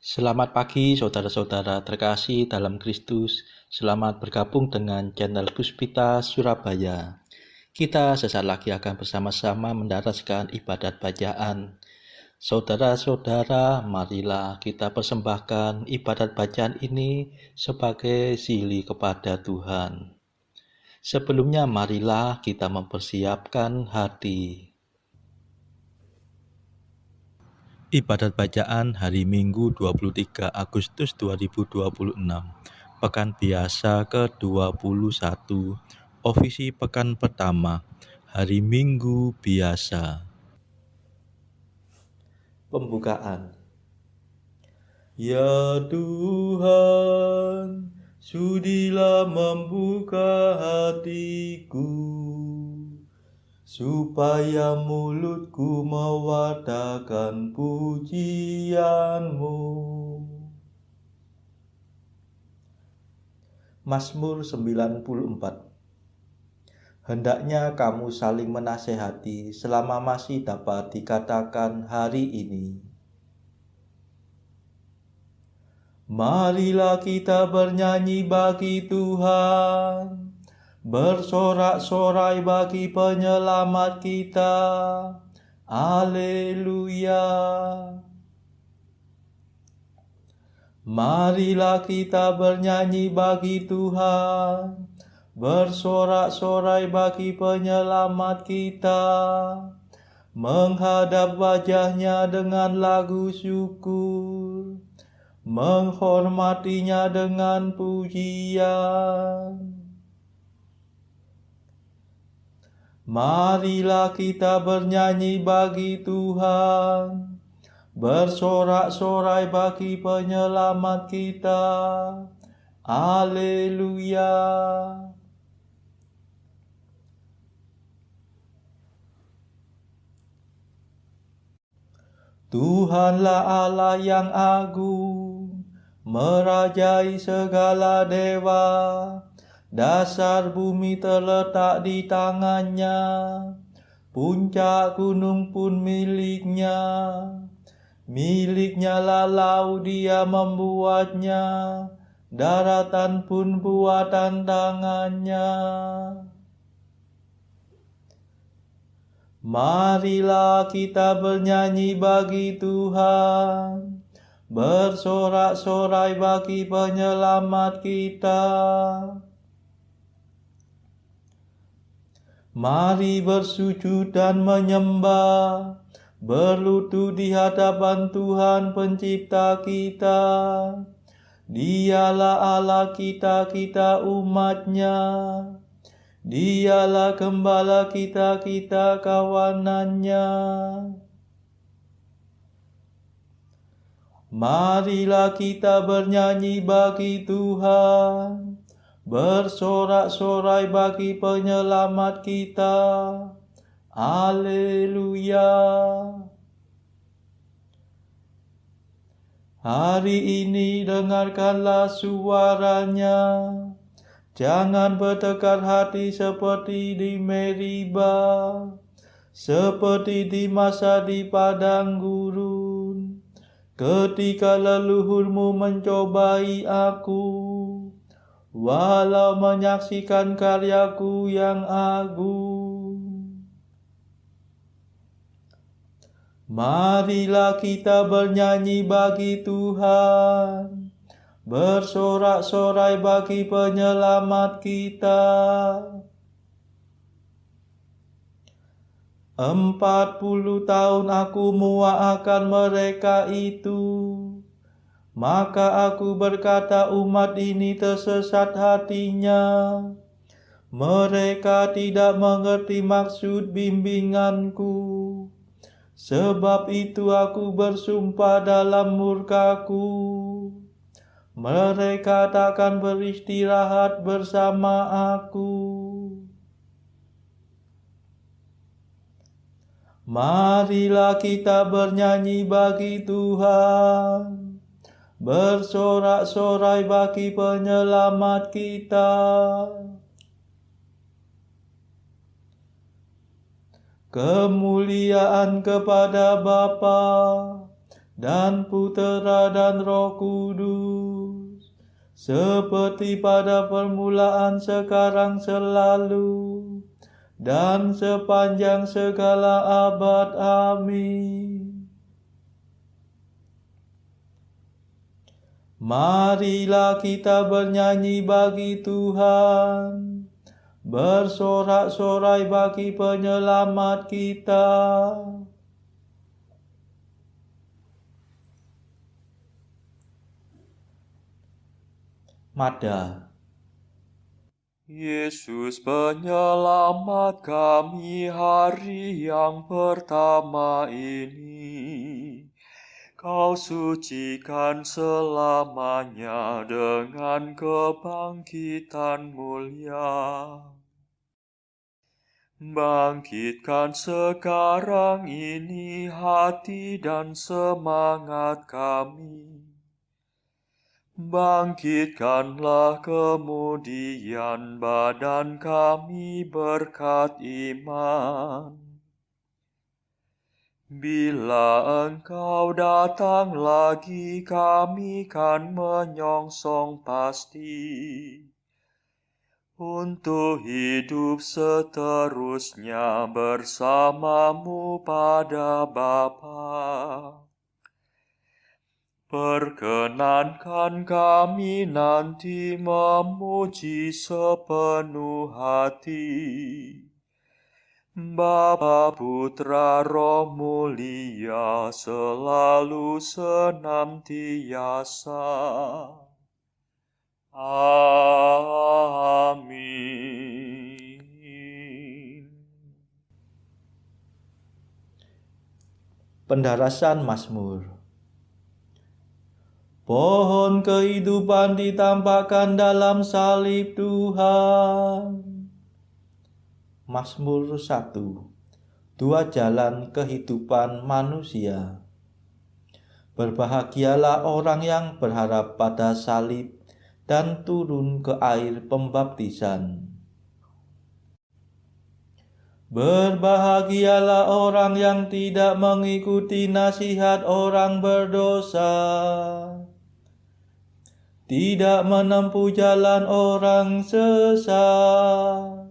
Selamat pagi saudara-saudara terkasih dalam Kristus. Selamat bergabung dengan channel Puspita Surabaya. Kita sesaat lagi akan bersama-sama mendaraskan ibadat bacaan. Saudara-saudara, marilah kita persembahkan ibadat bacaan ini sebagai sili kepada Tuhan. Sebelumnya marilah kita mempersiapkan hati. Ibadat bacaan hari Minggu 23 Agustus 2026, Pekan Biasa ke-21, Ofisi Pekan Pertama, Hari Minggu Biasa. Pembukaan. Ya Tuhan, sudilah membuka hatiku, supaya mulutku mewartakan pujian-Mu. Mazmur 94. Hendaknya kamu saling menasehati selama masih dapat dikatakan hari ini. Marilah kita bernyanyi bagi Tuhan, bersorak-sorai bagi penyelamat kita. Haleluya. Marilah kita bernyanyi bagi Tuhan, bersorak-sorai bagi penyelamat kita, menghadap wajah-Nya dengan lagu syukur, menghormatinya dengan pujian. Marilah kita bernyanyi bagi Tuhan, bersorak-sorai bagi penyelamat kita. Haleluya. Tuhanlah Allah yang agung, merajai segala dewa. Dasar bumi terletak di tangan-Nya, puncak gunung pun milik-Nya. Milik-Nya lah laut, Dia membuatnya, daratan pun buatan tangan-Nya. Marilah kita bernyanyi bagi Tuhan, bersorak-sorai bagi penyelamat kita. Mari bersujud dan menyembah, berlutut di hadapan Tuhan Pencipta kita. Dialah Allah kita, kita umat-Nya. Dialah Gembala kita, kita kawanan-Nya. Marilah kita bernyanyi bagi Tuhan, bersorak-sorai bagi penyelamat kita. Haleluya. Hari ini dengarkanlah suara-Nya. Jangan bertekad hati seperti di Meriba, seperti di masa di padang gurun, ketika leluhurmu mencobai aku, walau menyaksikan karyaku yang agung. Marilah kita bernyanyi bagi Tuhan, bersorak-sorai bagi penyelamat kita. 40 tahun aku muak akan mereka itu, maka aku berkata umat ini tersesat hatinya. Mereka tidak mengerti maksud bimbinganku. Sebab itu aku bersumpah dalam murkaku, mereka takkan beristirahat bersama aku. Marilah kita bernyanyi bagi Tuhan, bersorak-sorai bagi penyelamat kita. Kemuliaan kepada Bapa dan Putera dan Roh Kudus, seperti pada permulaan, sekarang, selalu, dan sepanjang segala abad. Amin. Marilah kita bernyanyi bagi Tuhan, bersorak-sorai bagi penyelamat kita. Mada. Yesus penyelamat kami hari yang pertama ini. Kau sucikan selamanya dengan kebangkitan mulia. Bangkitkan sekarang ini hati dan semangat kami. Bangkitkanlah kemudian badan kami berkat iman. Bila Engkau datang lagi, kami kan menyongsong pasti untuk hidup seterusnya bersamamu pada Bapa. Perkenankan kami nanti memuji sepenuh hati Bapa, Putra, Roh Mulia, selalu senantiasa. Amin. Pendarasan Mazmur. Pohon kehidupan ditampakkan dalam salib Tuhan. Mazmur 1. Dua jalan kehidupan manusia. Berbahagialah orang yang berharap pada salib dan turun ke air pembaptisan. Berbahagialah orang yang tidak mengikuti nasihat orang berdosa, tidak menempuh jalan orang sesat,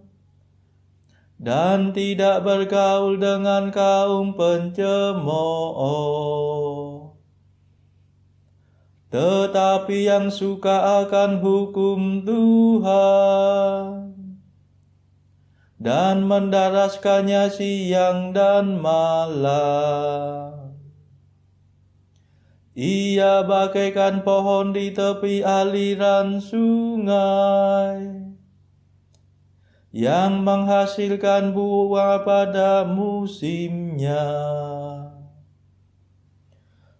dan tidak bergaul dengan kaum pencemooh, tetapi yang suka akan hukum Tuhan dan mendaraskannya siang dan malam. Ia bagaikan pohon di tepi aliran sungai, yang menghasilkan buah pada musimnya.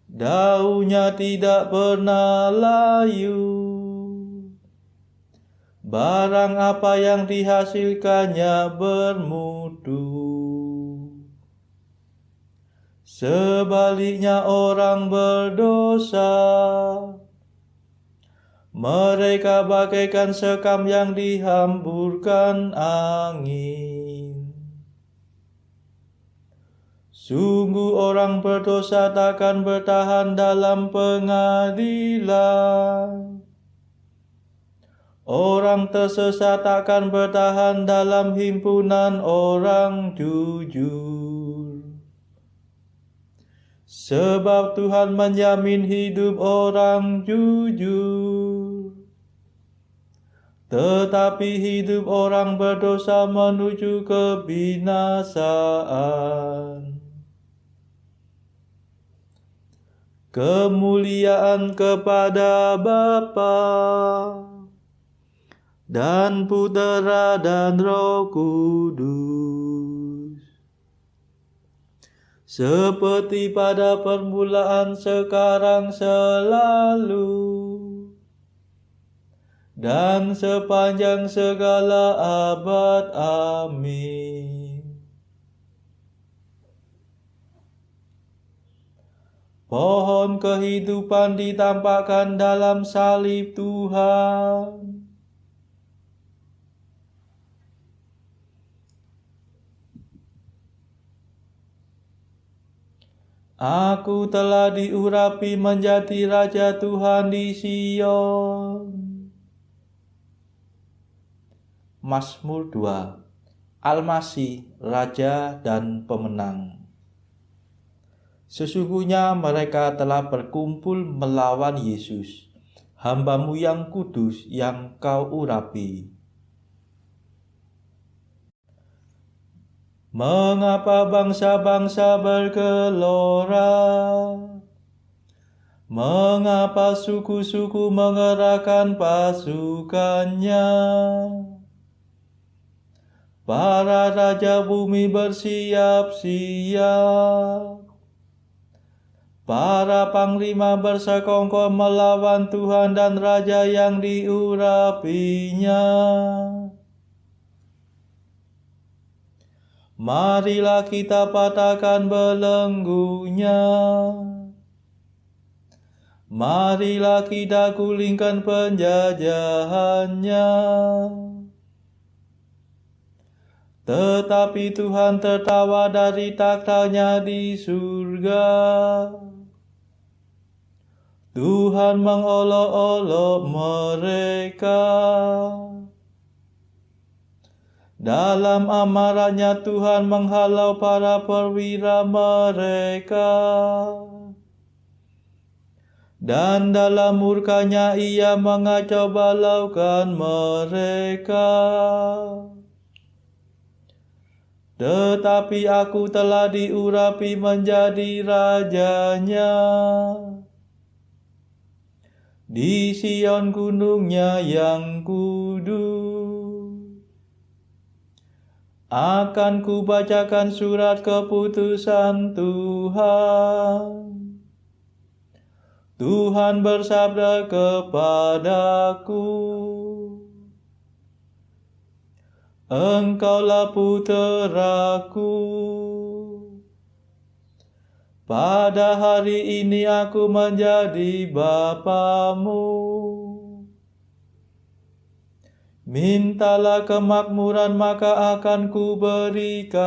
Daunnya tidak pernah layu. Barang apa yang dihasilkannya bermutu. Sebaliknya orang berdosa, mereka bagaikan sekam yang dihamburkan angin. Sungguh orang berdosa takkan bertahan dalam pengadilan. Orang tersesat takkan bertahan dalam himpunan orang jujur. Sebab Tuhan menjamin hidup orang jujur, tetapi hidup orang berdosa menuju kebinasaan. Kemuliaan kepada Bapa dan Putera dan Roh Kudus, seperti pada permulaan, sekarang, selalu, dan sepanjang segala abad. Amin. Pohon kehidupan ditampakkan dalam salib Tuhan. Aku telah diurapi menjadi Raja Tuhan di Sion. Mazmur 2. Al-Masih, Raja dan Pemenang. Sesungguhnya mereka telah berkumpul melawan Yesus, hamba-Mu yang kudus yang Kau urapi. Mengapa bangsa-bangsa bergelora? Mengapa suku-suku mengerahkan pasukannya? Para raja bumi bersiap-siap. Para panglima bersekongkol melawan Tuhan dan Raja yang diurapinya. Marilah kita patahkan belenggunya. Marilah kita gulingkan penjajahannya. Tetapi Tuhan tertawa dari takhta-Nya di surga. Tuhan mengolok-olok mereka. Dalam amarahnya Tuhan menghalau para perwira mereka. Dan dalam murkanya Ia mengacau balaukan mereka. Tetapi aku telah diurapi menjadi rajanya. Di Sion gunungnya yang kudus. Akan kubacakan surat keputusan Tuhan. Tuhan bersabda kepadaku, Engkaulah puteraku. Pada hari ini aku menjadi bapamu. Mintalah kemakmuran maka akan kuberikan.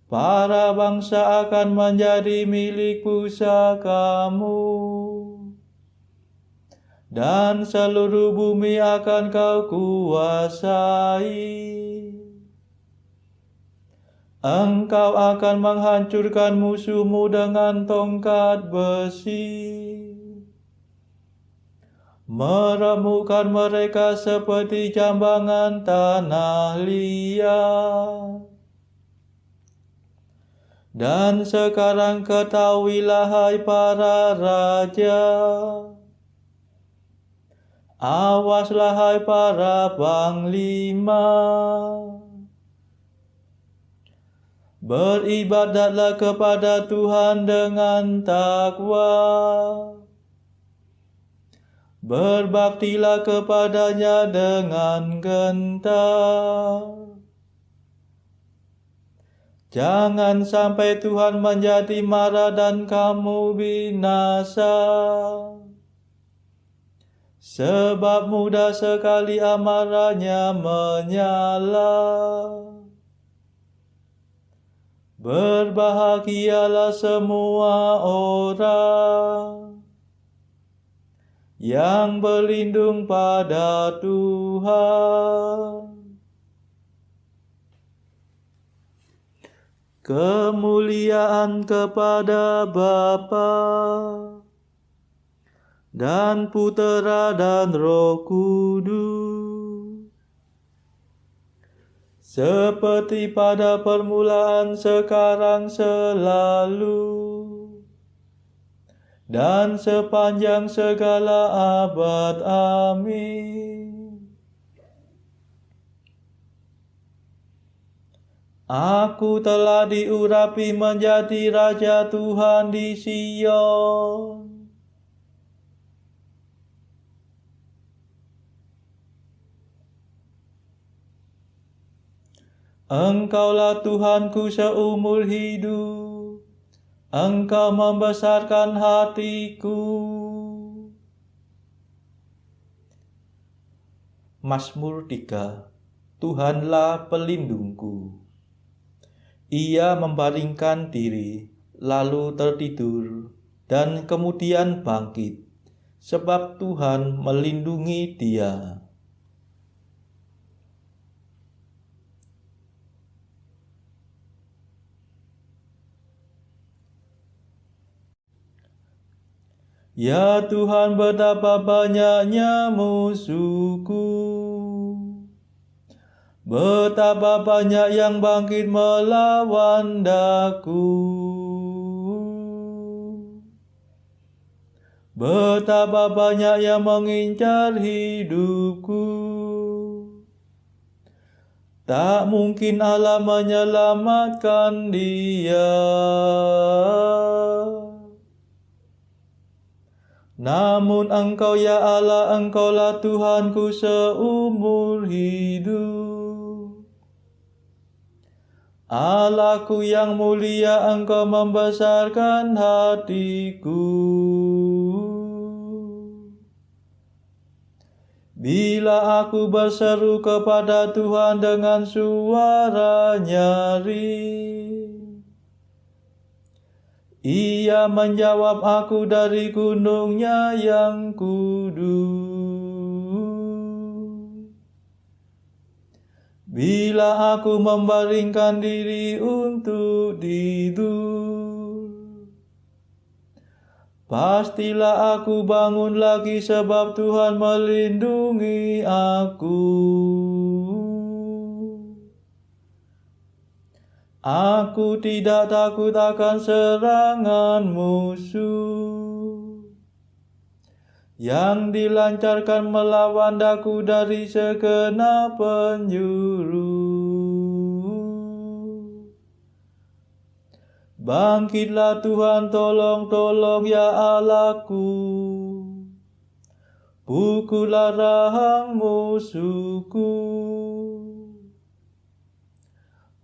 Para bangsa akan menjadi milik pusakamu. Dan seluruh bumi akan kau kuasai. Engkau akan menghancurkan musuhmu dengan tongkat besi. Meremukkan mereka seperti jambangan tanah liat. Dan sekarang ketahuilah hai para raja. Awaslah hai para panglima. Beribadatlah kepada Tuhan dengan takwa. Berbaktilah kepadanya dengan gentar. Jangan sampai Tuhan menjadi marah dan kamu binasa. Sebab mudah sekali amarahnya menyala. Berbahagialah semua orang yang berlindung pada Tuhan. Kemuliaan kepada Bapa dan Putera dan Roh Kudus, seperti pada permulaan, sekarang, selalu, dan sepanjang segala abad. Amin. Aku telah diurapi menjadi Raja Tuhan di Sion. Engkaulah Tuhanku seumur hidup. Engkau membesarkan hatiku. Mazmur 3. Tuhanlah pelindungku. Ia membaringkan diri, lalu tertidur, dan kemudian bangkit, sebab Tuhan melindungi dia. Ya Tuhan, betapa banyaknya musuhku, betapa banyak yang bangkit melawan daku, betapa banyak yang mengincar hidupku. Tak mungkin Allah menyelamatkan dia. Namun Engkau ya Allah, Engkaulah Tuhanku seumur hidup. Allahku yang mulia, Engkau membesarkan hatiku. Bila aku berseru kepada Tuhan dengan suara nyaring, Ia menjawab aku dari gunungnya yang kudus. Bila aku membaringkan diri untuk tidur, pastilah aku bangun lagi sebab Tuhan melindungi aku. Aku tidak takut akan serangan musuh yang dilancarkan melawan daku dari segenap penjuru. Bangkitlah Tuhan, tolong ya Allahku. Pukullah rahang musuhku.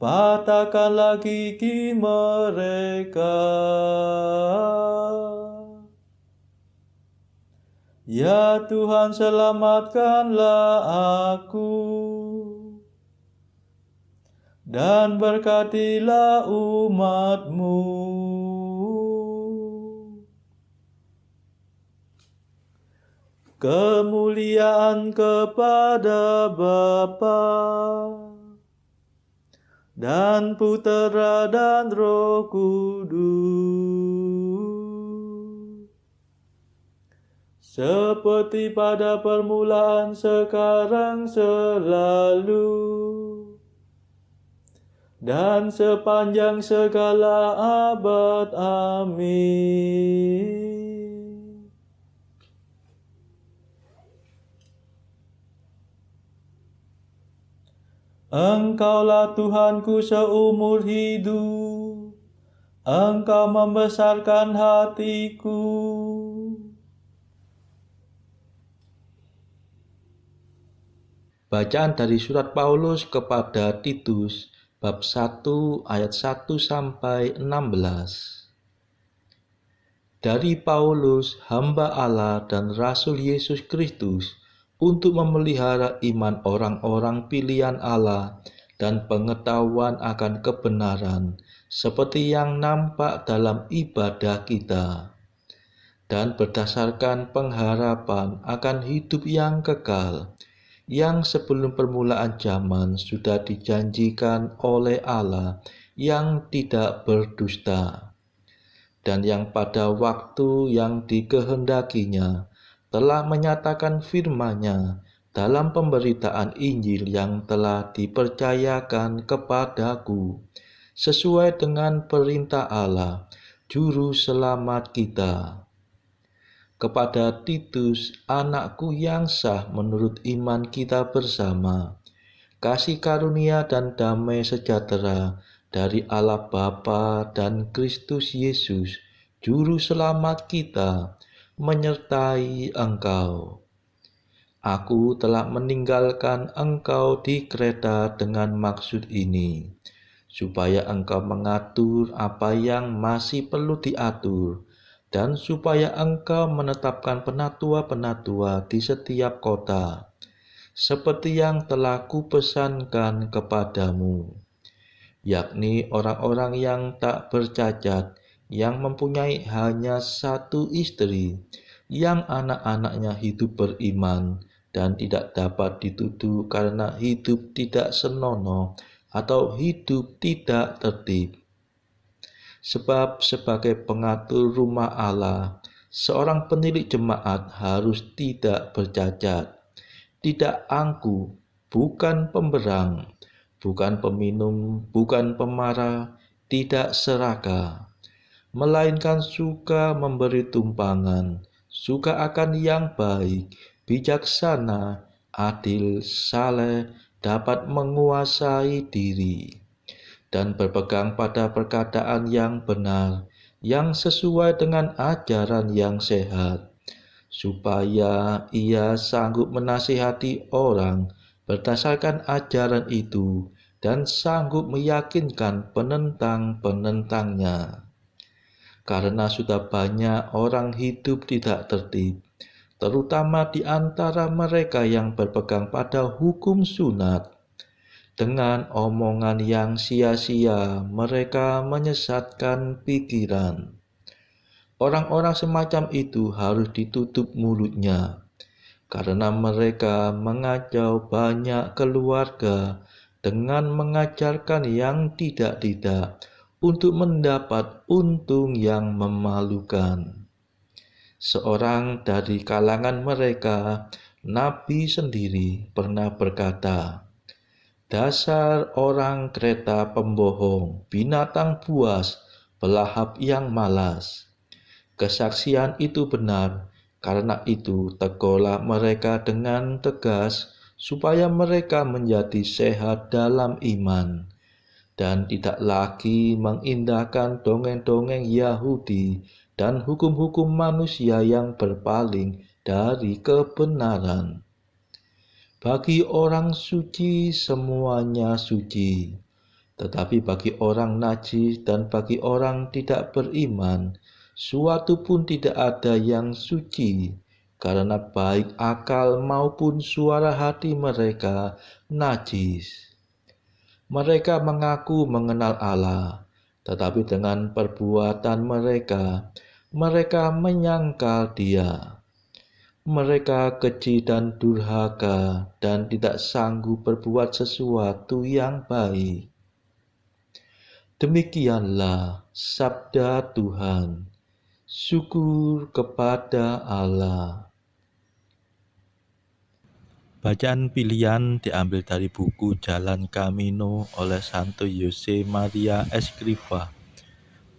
Patahkanlah gigi mereka. Ya Tuhan, selamatkanlah aku, dan berkatilah umat-Mu. Kemuliaan kepada Bapa dan Putera dan Roh Kudus, seperti pada permulaan, sekarang, selalu, dan sepanjang segala abad. Amin. Engkaulah Tuhanku seumur hidup, Engkau membesarkan hatiku. Bacaan dari surat Paulus kepada Titus, bab 1 ayat 1 sampai 16. Dari Paulus, hamba Allah dan Rasul Yesus Kristus, untuk memelihara iman orang-orang pilihan Allah dan pengetahuan akan kebenaran, seperti yang nampak dalam ibadah kita, dan berdasarkan pengharapan akan hidup yang kekal, yang sebelum permulaan zaman sudah dijanjikan oleh Allah yang tidak berdusta, dan yang pada waktu yang dikehendakinya telah menyatakan firman-Nya dalam pemberitaan Injil yang telah dipercayakan kepadaku, sesuai dengan perintah Allah, Juru Selamat kita. Kepada Titus, anakku yang sah menurut iman kita bersama, kasih karunia dan damai sejahtera dari Allah Bapa dan Kristus Yesus, Juru Selamat kita, menyertai engkau. Aku telah meninggalkan engkau di Kreta dengan maksud ini, supaya engkau mengatur apa yang masih perlu diatur, dan supaya engkau menetapkan penatua-penatua di setiap kota, seperti yang telah kupesankan kepadamu. yakni orang-orang yang tak bercacat, yang mempunyai hanya satu istri, yang anak-anaknya hidup beriman dan tidak dapat dituduh karena hidup tidak senonoh atau hidup tidak tertib. Sebab sebagai pengatur rumah Allah, seorang penilik jemaat harus tidak bercacat, tidak angkuh, bukan pemberang, bukan peminum, bukan pemarah, tidak serakah, melainkan suka memberi tumpangan, suka akan yang baik, bijaksana, adil, saleh, dapat menguasai diri, dan berpegang pada perkataan yang benar, yang sesuai dengan ajaran yang sehat, supaya ia sanggup menasihati orang berdasarkan ajaran itu dan sanggup meyakinkan penentang-penentangnya. Karena sudah banyak orang hidup tidak tertib, terutama di antara mereka yang berpegang pada hukum sunat. Dengan omongan yang sia-sia, mereka menyesatkan pikiran. Orang-orang semacam itu harus ditutup mulutnya, karena mereka mengacau banyak keluarga dengan mengajarkan yang tidak-tidak untuk mendapat untung yang memalukan. Seorang dari kalangan mereka, Nabi sendiri, pernah berkata, "Dasar orang kereta pembohong, binatang buas, pelahap yang malas." Kesaksian itu benar, karena itu tegurlah mereka dengan tegas, supaya mereka menjadi sehat dalam iman, dan tidak lagi mengindahkan dongeng-dongeng Yahudi dan hukum-hukum manusia yang berpaling dari kebenaran. Bagi orang suci semuanya suci, tetapi bagi orang najis dan bagi orang tidak beriman, suatu pun tidak ada yang suci, karena baik akal maupun suara hati mereka najis. Mereka mengaku mengenal Allah, tetapi dengan perbuatan mereka menyangkal Dia. Mereka keji dan durhaka dan tidak sanggup berbuat sesuatu yang baik. Demikianlah sabda Tuhan. Syukur kepada Allah. Bacaan pilihan diambil dari buku Jalan Camino oleh Santo Jose Maria Escrivá.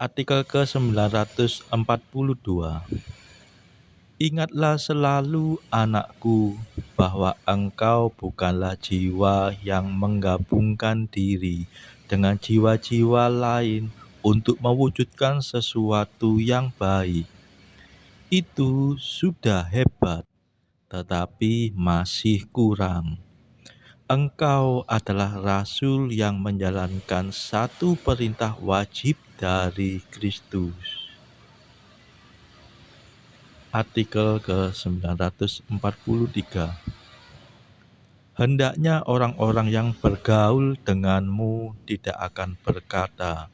Artikel ke-942. Ingatlah selalu, anakku, bahwa engkau bukanlah jiwa yang menggabungkan diri dengan jiwa-jiwa lain untuk mewujudkan sesuatu yang baik. Itu sudah hebat, tetapi masih kurang. Engkau adalah rasul yang menjalankan satu perintah wajib dari Kristus. Artikel ke-943. Hendaknya orang-orang yang bergaul denganmu tidak akan berkata,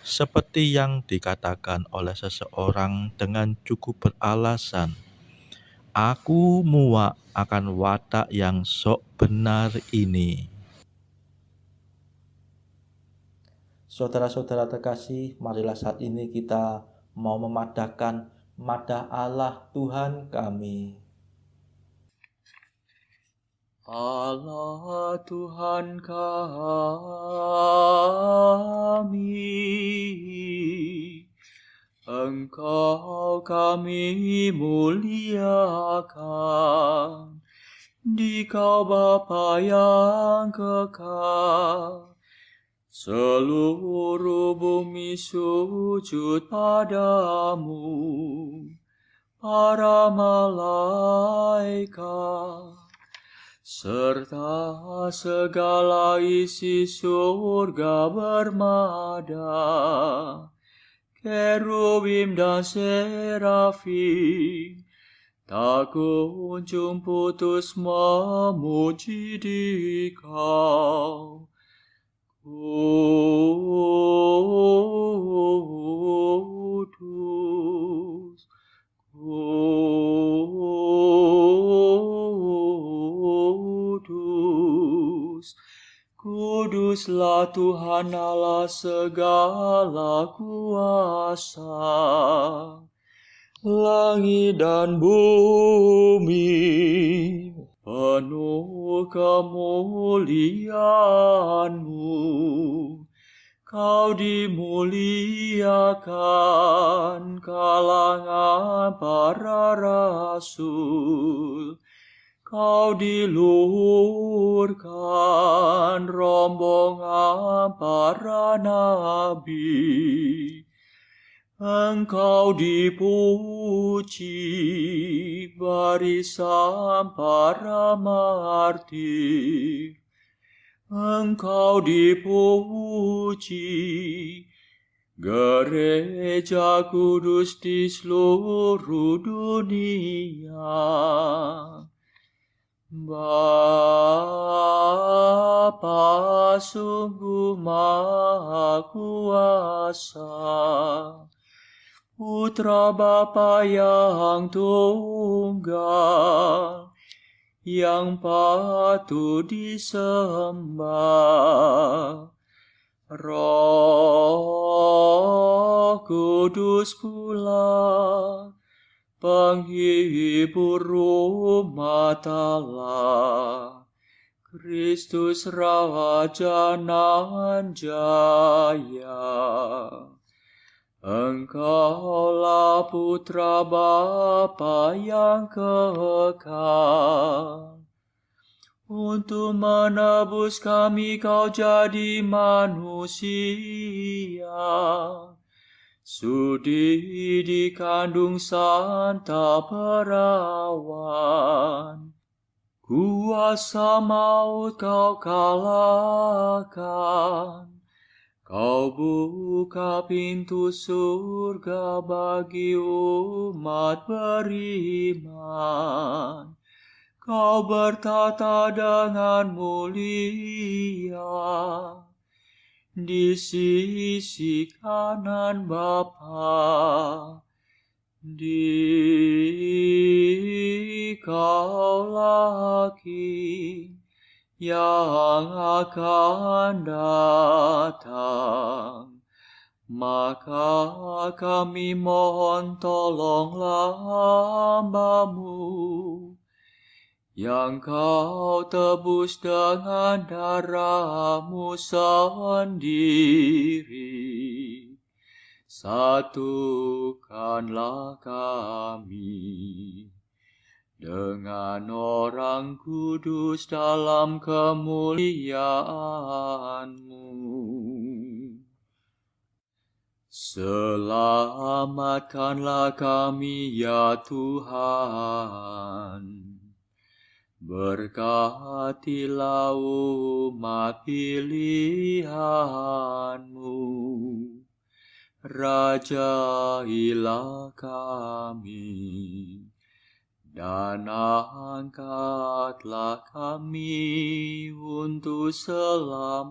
seperti yang dikatakan oleh seseorang dengan cukup beralasan, "Aku muak akan watak yang sok benar ini." Saudara-saudara terkasih, marilah saat ini kita mau memadahkan madah Allah Tuhan kami. Allah Tuhan kami, Engkau kami muliakan, Dikau Bapa yang kekal. Seluruh bumi sujud padamu, para malaikat, serta segala isi surga bermada, kerubim dan serafim, tak kunjung putus memuji Dikau. Kuduslah Tuhan Allah segala kuasa. Langit dan bumi penuh kemuliaan-Mu. Kau dimuliakan kalangan para rasul. Kau diluhurkan rombongan para nabi. Engkau dipuji barisan para martir. Engkau dipuji gereja kudus di seluruh dunia. Bapa sungguh Maha Kuasa, Putra Bapa yang tunggal, yang patut disembah. Roh Kudus pula, penghibur umat Allah. Kristus Raja nan jaya. Engkaulah Putra Bapa yang kekal. Untuk menebus kami kau jadi manusia. Sudi dikandung Santa Perawan. Kuasa maut kau kalahkan. Kau buka pintu surga bagi umat beriman. Kau bertata dengan mulia di sisi kanan Bapa. Dikaulah King yang akan datang. Maka kami mohon tolonglah hamba-Mu yang kau tebus dengan darah-Mu sendiri. Satukanlah kami dengan orang kudus dalam kemuliaan-Mu. Selamatkanlah kami ya Tuhan. Berkatilah umat pilihan-Mu. Rajailah kami. Dan angkatlah kami untuk selamanya.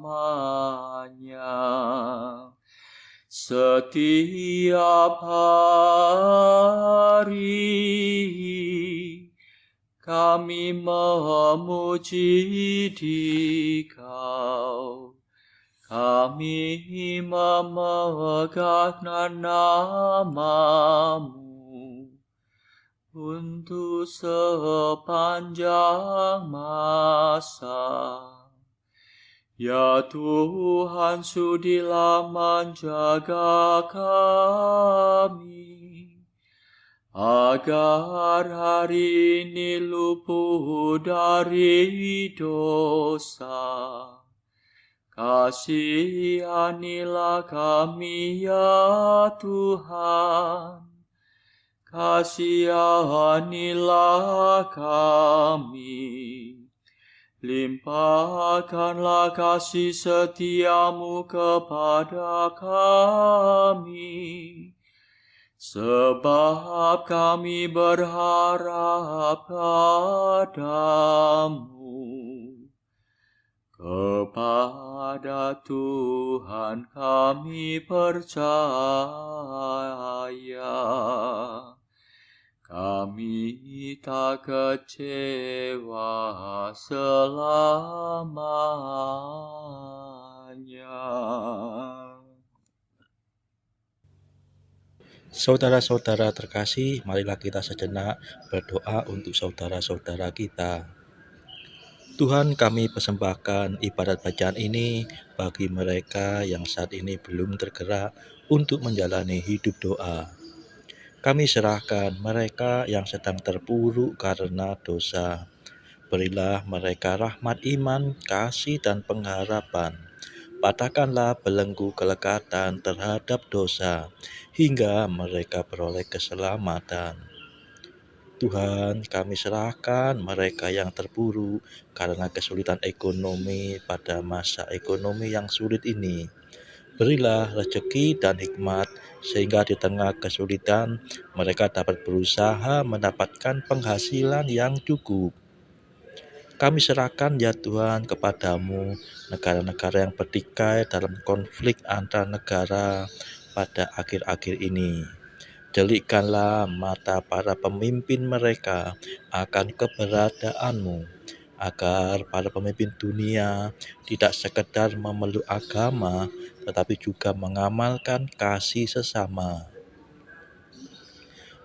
Setiap hari kami memuji Dikau. Kami memegang nama-Mu untuk sepanjang masa. Ya Tuhan, sudilah menjaga kami, agar hari ini luput dari dosa. Kasihanilah kami ya Tuhan. Kasihanilah kami. Limpahkanlah kasih setia-Mu kepada kami. Sebab kami berharap padamu. Kepada Tuhan kami percaya. Kami tak kecewa selamanya. Saudara-saudara terkasih, marilah kita sejenak berdoa untuk saudara-saudara kita. Tuhan, kami persembahkan ibadat bacaan ini bagi mereka yang saat ini belum tergerak untuk menjalani hidup doa. Kami serahkan mereka yang sedang terpuruk karena dosa. Berilah mereka rahmat iman, kasih, dan pengharapan. Patahkanlah belenggu kelekatan terhadap dosa, hingga mereka beroleh keselamatan. Tuhan, kami serahkan mereka yang terpuruk karena kesulitan ekonomi pada masa ekonomi yang sulit ini. Berilah rezeki dan hikmat, sehingga di tengah kesulitan mereka dapat berusaha mendapatkan penghasilan yang cukup. Kami serahkan ya Tuhan kepadamu negara-negara yang bertikai dalam konflik antar negara pada akhir-akhir ini. Delikkanlah mata para pemimpin mereka akan keberadaanmu, agar para pemimpin dunia tidak sekedar memeluk agama, tetapi juga mengamalkan kasih sesama.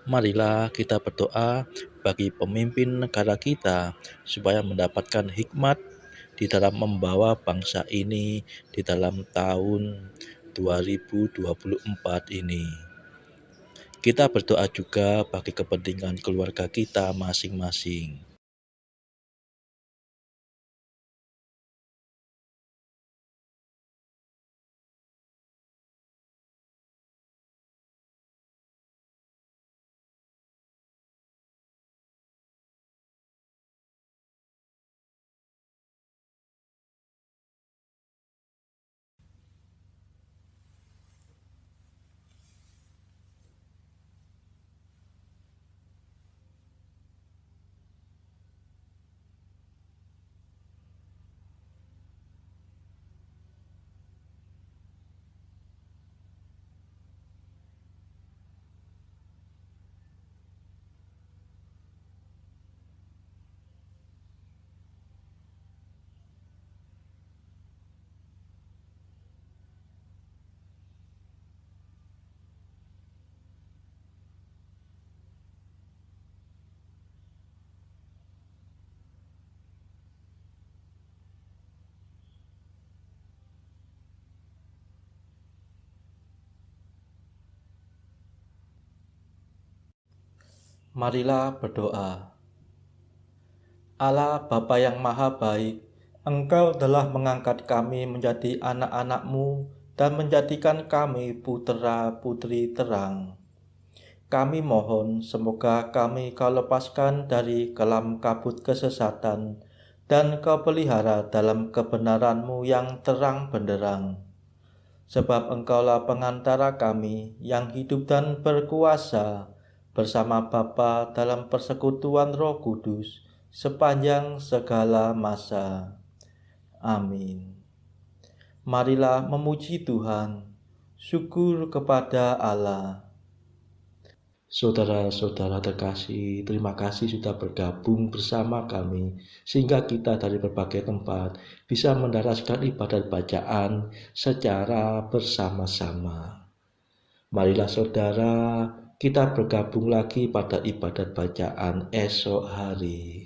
Marilah kita berdoa bagi pemimpin negara kita, supaya mendapatkan hikmat di dalam membawa bangsa ini di dalam tahun 2024 ini. Kita berdoa juga bagi kepentingan keluarga kita masing-masing. Marilah berdoa. Allah Bapa yang Maha Baik, Engkau telah mengangkat kami menjadi anak-anak-Mu dan menjadikan kami putra-putri terang. Kami mohon semoga kami Kau lepaskan dari kelam kabut kesesatan dan Kau pelihara dalam kebenaran-Mu yang terang benderang. Sebab Engkaulah pengantara kami yang hidup dan berkuasa bersama Bapa dalam persekutuan Roh Kudus sepanjang segala masa. Amin. Marilah memuji Tuhan. Syukur kepada Allah. Saudara-saudara terkasih, terima kasih sudah bergabung bersama kami, sehingga kita dari berbagai tempat bisa mendaraskan ibadat bacaan secara bersama-sama. Marilah saudara, kita bergabung lagi pada ibadat bacaan esok hari.